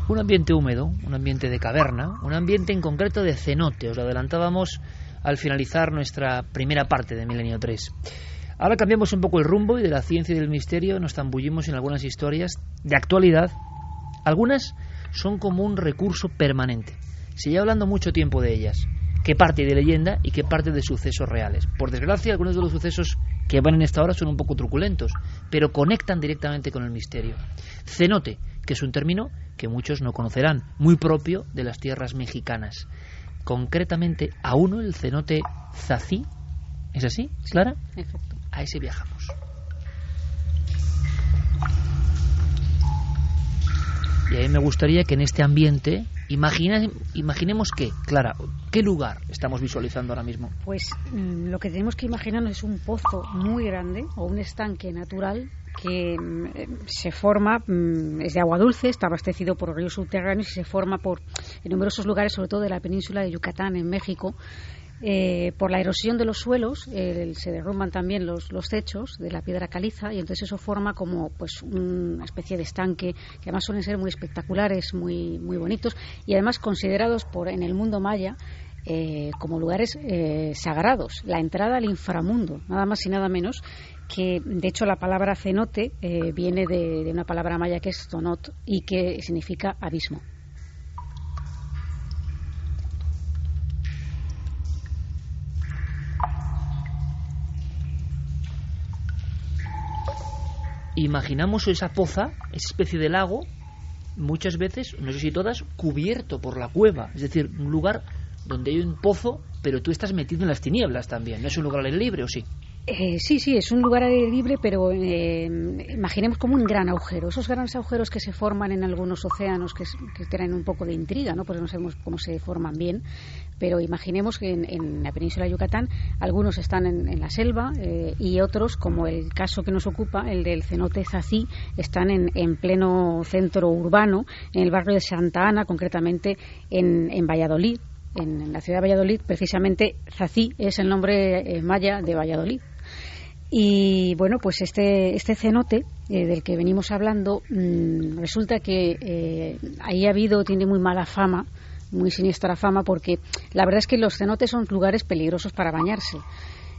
Un ambiente húmedo, un ambiente de caverna, un ambiente en concreto de cenote. Os lo adelantábamos al finalizar nuestra primera parte de Milenio 3. Ahora cambiamos un poco el rumbo y de la ciencia y del misterio nos zambullimos en algunas historias de actualidad. Algunas son como un recurso permanente. Se lleva hablando mucho tiempo de ellas. Qué parte de leyenda y qué parte de sucesos reales. Por desgracia, algunos de los sucesos que van en esta hora son un poco truculentos, pero conectan directamente con el misterio. Cenote, que es un término que muchos no conocerán, muy propio de las tierras mexicanas. Concretamente, a uno, el cenote Zací. ¿Es así, Clara? Sí, perfecto. A ese viajamos. Y a mí me gustaría que en este ambiente imaginemos que, Clara, ¿qué lugar estamos visualizando ahora mismo? Pues lo que tenemos que imaginarnos es un pozo muy grande o un estanque natural que se forma, es de agua dulce, está abastecido por ríos subterráneos y se forma en numerosos lugares, sobre todo de la península de Yucatán, en México. Por la erosión de los suelos se derrumban también los techos de la piedra caliza y entonces eso forma como pues una especie de estanque que además suelen ser muy espectaculares, muy, muy bonitos y además considerados en el mundo maya como lugares sagrados, la entrada al inframundo, nada más y nada menos que de hecho la palabra cenote viene de una palabra maya que es tonot y que significa abismo. Imaginamos esa poza, esa especie de lago, muchas veces, no sé si todas, cubierto por la cueva. Es decir, un lugar donde hay un pozo, pero tú estás metido en las tinieblas también. ¿No es un lugar al aire libre o sí? Sí, es un lugar al aire libre, pero imaginemos como un gran agujero. Esos grandes agujeros que se forman en algunos océanos que tienen un poco de intriga, ¿no? Pues no sabemos cómo se forman bien, pero imaginemos que en la península de Yucatán algunos están en la selva y otros, como el caso que nos ocupa, el del cenote Zací, están en pleno centro urbano, en el barrio de Santa Ana, concretamente en Valladolid. En la ciudad de Valladolid, precisamente, Zací es el nombre maya de Valladolid. Y bueno, pues este cenote del que venimos hablando, resulta que ahí tiene muy mala fama, muy siniestra fama, porque la verdad es que los cenotes son lugares peligrosos para bañarse.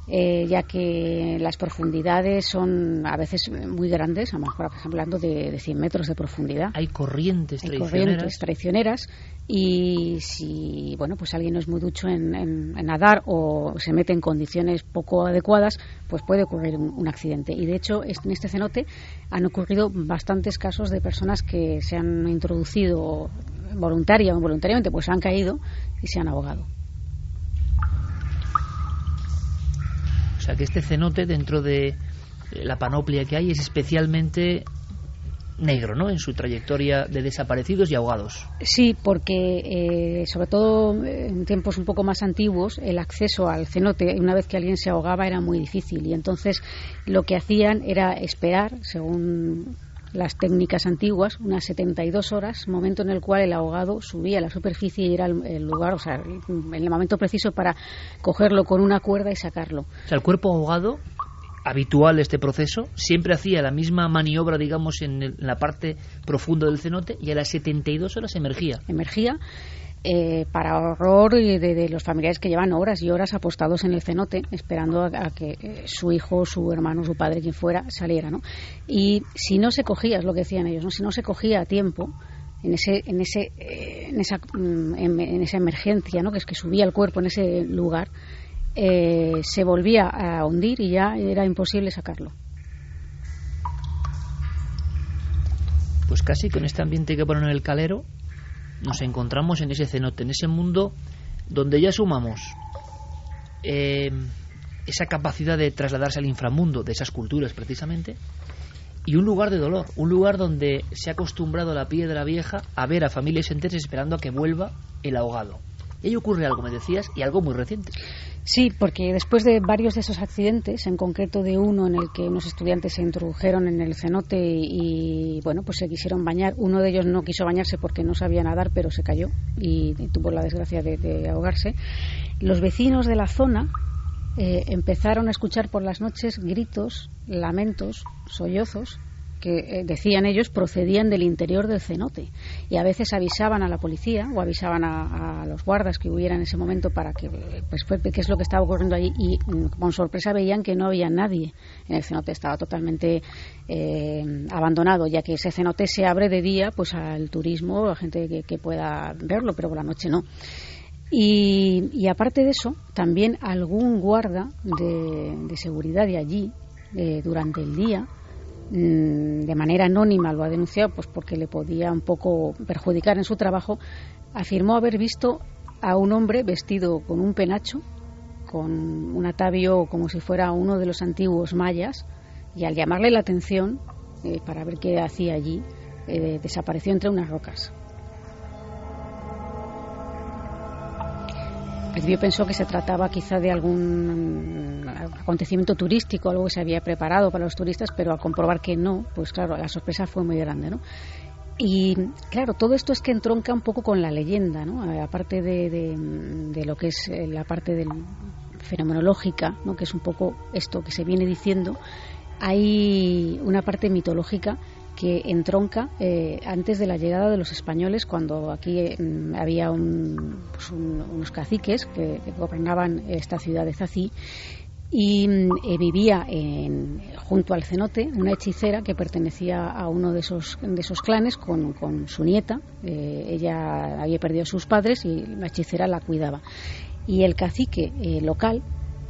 Ya que las profundidades son a veces muy grandes, a lo mejor hablando de 100 metros de profundidad. Hay corrientes traicioneras y si pues alguien no es muy ducho en nadar o se mete en condiciones poco adecuadas, pues puede ocurrir un accidente. Y de hecho en este cenote han ocurrido bastantes casos de personas que se han introducido voluntaria o involuntariamente, pues han caído y se han ahogado. O sea que este cenote, dentro de la panoplia que hay, es especialmente negro, ¿no?, en su trayectoria de desaparecidos y ahogados. Sí, porque sobre todo en tiempos un poco más antiguos el acceso al cenote, una vez que alguien se ahogaba, era muy difícil y entonces lo que hacían era esperar, según las técnicas antiguas, unas 72 horas, momento en el cual el ahogado subía a la superficie y era el lugar, o sea, el momento preciso para cogerlo con una cuerda y sacarlo. O sea, el cuerpo ahogado, habitual de este proceso, siempre hacía la misma maniobra, digamos, en la parte profunda del cenote y a las 72 horas emergía. Para horror de los familiares que llevan horas y horas apostados en el cenote esperando a que su hijo, su hermano, su padre, quien fuera, saliera, ¿no? Y si no se cogía, es lo que decían ellos, ¿no?, si no se cogía a tiempo en esa emergencia, ¿no?, que es que subía el cuerpo en ese lugar, se volvía a hundir y ya era imposible sacarlo. Pues casi con este ambiente que ponen en el calero nos encontramos en ese cenote, en ese mundo donde ya sumamos esa capacidad de trasladarse al inframundo de esas culturas precisamente, y un lugar de dolor, un lugar donde se ha acostumbrado la piedra vieja a ver a familias enteras esperando a que vuelva el ahogado. Y ahí ocurre algo, me decías, y algo muy reciente. Sí, porque después de varios de esos accidentes, en concreto de uno en el que unos estudiantes se introdujeron en el cenote y pues se quisieron bañar, uno de ellos no quiso bañarse porque no sabía nadar, pero se cayó y tuvo la desgracia de ahogarse. Los vecinos de la zona empezaron a escuchar por las noches gritos, lamentos, sollozos que decían ellos procedían del interior del cenote y a veces avisaban a la policía o avisaban a los guardas que hubiera en ese momento para que pues qué es lo que estaba ocurriendo allí, y con sorpresa veían que no había nadie en el cenote, estaba totalmente abandonado, ya que ese cenote se abre de día pues al turismo, a gente que pueda verlo, pero por la noche no. Y aparte de eso, también algún guarda de seguridad de allí durante el día, de manera anónima lo ha denunciado, pues porque le podía un poco perjudicar en su trabajo, afirmó haber visto a un hombre vestido con un penacho, con un atavío como si fuera uno de los antiguos mayas, y al llamarle la atención para ver qué hacía allí, desapareció entre unas rocas. Al principio pensó que se trataba quizá de algún acontecimiento turístico, algo que se había preparado para los turistas, pero al comprobar que no, pues claro, la sorpresa fue muy grande, ¿no? Y claro, todo esto es que entronca un poco con la leyenda, ¿no? Aparte de lo que es la parte fenomenológica, ¿no? Que es un poco esto que se viene diciendo, hay una parte mitológica que entronca antes de la llegada de los españoles, cuando aquí había unos caciques que gobernaban esta ciudad de Zací, y vivía junto al cenote una hechicera que pertenecía a uno de esos clanes con su nieta. Ella había perdido a sus padres y la hechicera la cuidaba, y el cacique local,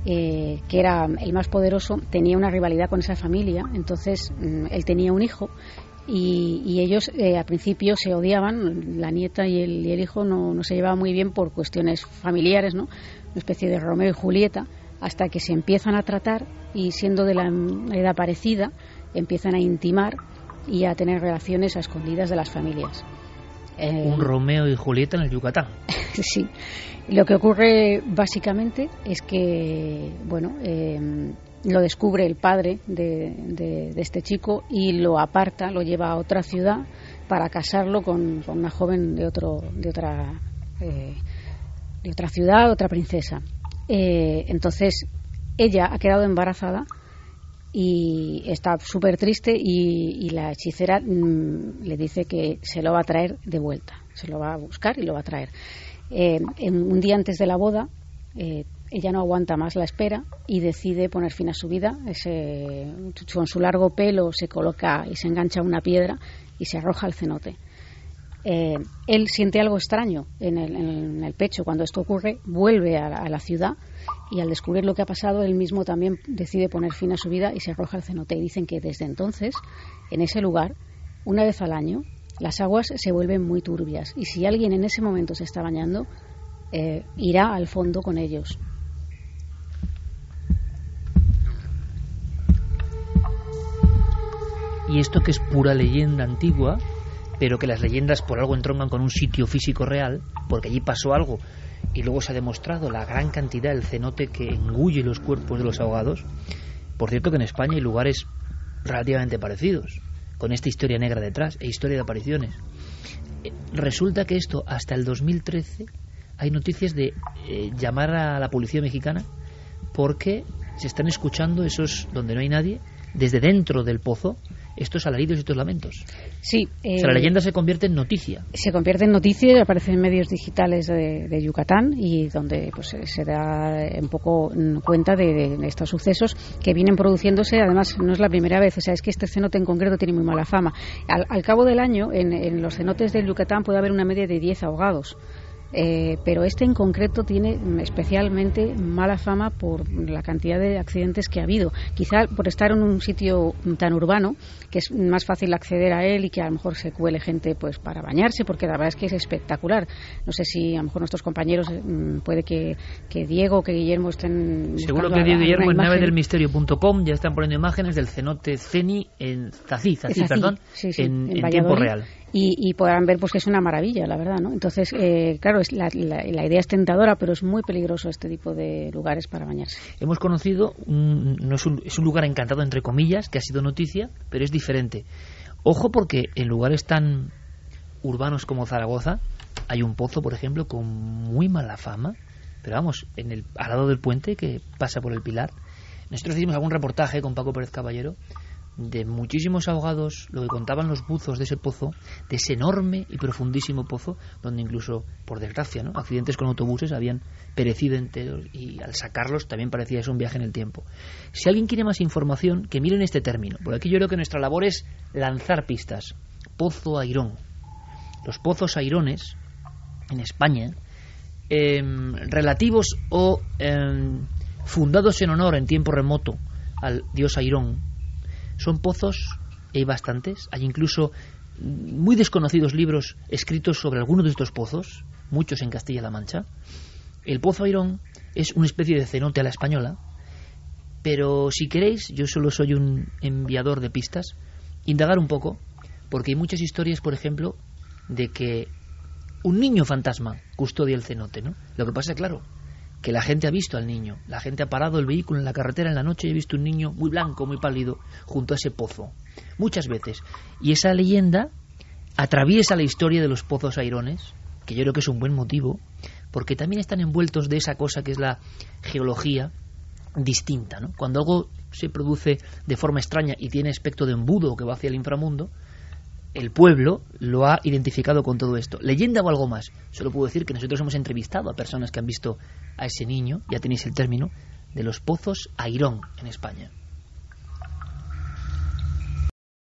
que era el más poderoso, tenía una rivalidad con esa familia. Entonces él tenía un hijo y ellos al principio se odiaban, la nieta y el hijo no se llevaban muy bien por cuestiones familiares, ¿no? Una especie de Romeo y Julieta, hasta que se empiezan a tratar y, siendo de la edad parecida, empiezan a intimar y a tener relaciones a escondidas de las familias. Un Romeo y Julieta en el Yucatán. Sí. Lo que ocurre básicamente es que, lo descubre el padre de este chico y lo aparta, lo lleva a otra ciudad para casarlo con una joven de otra ciudad, otra princesa. Entonces ella ha quedado embarazada y está súper triste, y la hechicera le dice que se lo va a traer de vuelta, se lo va a buscar y lo va a traer. Un día antes de la boda, ella no aguanta más la espera y decide poner fin a su vida. Con su largo pelo se coloca y se engancha a una piedra y se arroja al cenote. Él siente algo extraño en el pecho cuando esto ocurre, vuelve a la ciudad, y al descubrir lo que ha pasado, él mismo también decide poner fin a su vida y se arroja al cenote. Y dicen que desde entonces, en ese lugar, una vez al año, las aguas se vuelven muy turbias, y si alguien en ese momento se está bañando, irá al fondo con ellos. Y esto, que es pura leyenda antigua, pero que las leyendas por algo entroncan con un sitio físico real, porque allí pasó algo, y luego se ha demostrado la gran cantidad del cenote que engulle los cuerpos de los ahogados. Por cierto, que en España hay lugares relativamente parecidos, con esta historia negra detrás, e historia de apariciones. Resulta que esto, hasta el 2013, hay noticias de llamar a la policía mexicana porque se están escuchando esos, donde no hay nadie, desde dentro del pozo, estos alaridos y estos lamentos. Sí. O sea, la leyenda se convierte en noticia. Se convierte en noticia, aparece en medios digitales de Yucatán, y donde pues se da un poco cuenta de estos sucesos que vienen produciéndose. Además, no es la primera vez. O sea, es que este cenote en concreto tiene muy mala fama. Al cabo del año, en los cenotes del Yucatán puede haber una media de 10 ahogados. Pero este en concreto tiene especialmente mala fama por la cantidad de accidentes que ha habido, quizá por estar en un sitio tan urbano que es más fácil acceder a él, y que a lo mejor se cuele gente pues para bañarse, porque la verdad es que es espectacular. No sé si a lo mejor nuestros compañeros, puede que Diego o que Guillermo estén... Seguro que Diego y Guillermo en navedelmisterio.com ya están poniendo imágenes del cenote Ceni en Zací, perdón, sí, en tiempo real. Y podrán ver pues que es una maravilla, la verdad, ¿no? Entonces, claro, la idea es tentadora, pero es muy peligroso este tipo de lugares para bañarse. Hemos conocido, es un lugar encantado, entre comillas, que ha sido noticia, pero es diferente. Ojo, porque en lugares tan urbanos como Zaragoza hay un pozo, por ejemplo, con muy mala fama, pero vamos, al lado del puente que pasa por el Pilar. Nosotros hicimos algún reportaje con Paco Pérez Caballero de muchísimos ahogados, lo que contaban los buzos de ese pozo, de ese enorme y profundísimo pozo, donde incluso, por desgracia, ¿no?, accidentes con autobuses habían perecido enteros, y al sacarlos también parecía eso un viaje en el tiempo. Si alguien quiere más información, que miren este término, por aquí yo creo que nuestra labor es lanzar pistas. Pozo Airón. Los pozos airones en España, relativos o fundados en honor en tiempo remoto al dios Airón, son pozos, y hay bastantes, hay incluso muy desconocidos libros escritos sobre algunos de estos pozos, muchos en Castilla-La Mancha. El pozo Airón es una especie de cenote a la española, pero si queréis, yo solo soy un enviador de pistas, indagar un poco, porque hay muchas historias, por ejemplo, de que un niño fantasma custodia el cenote, ¿no? Lo que pasa es, claro, que la gente ha visto al niño, la gente ha parado el vehículo en la carretera en la noche y ha visto un niño muy blanco, muy pálido, junto a ese pozo, muchas veces. Y esa leyenda atraviesa la historia de los pozos airones, que yo creo que es un buen motivo, porque también están envueltos de esa cosa que es la geología distinta, ¿no? Cuando algo se produce de forma extraña y tiene aspecto de embudo que va hacia el inframundo, el pueblo lo ha identificado con todo esto. ¿Leyenda o algo más? Solo puedo decir que nosotros hemos entrevistado a personas que han visto a ese niño, ya tenéis el término, de los pozos Airón en España.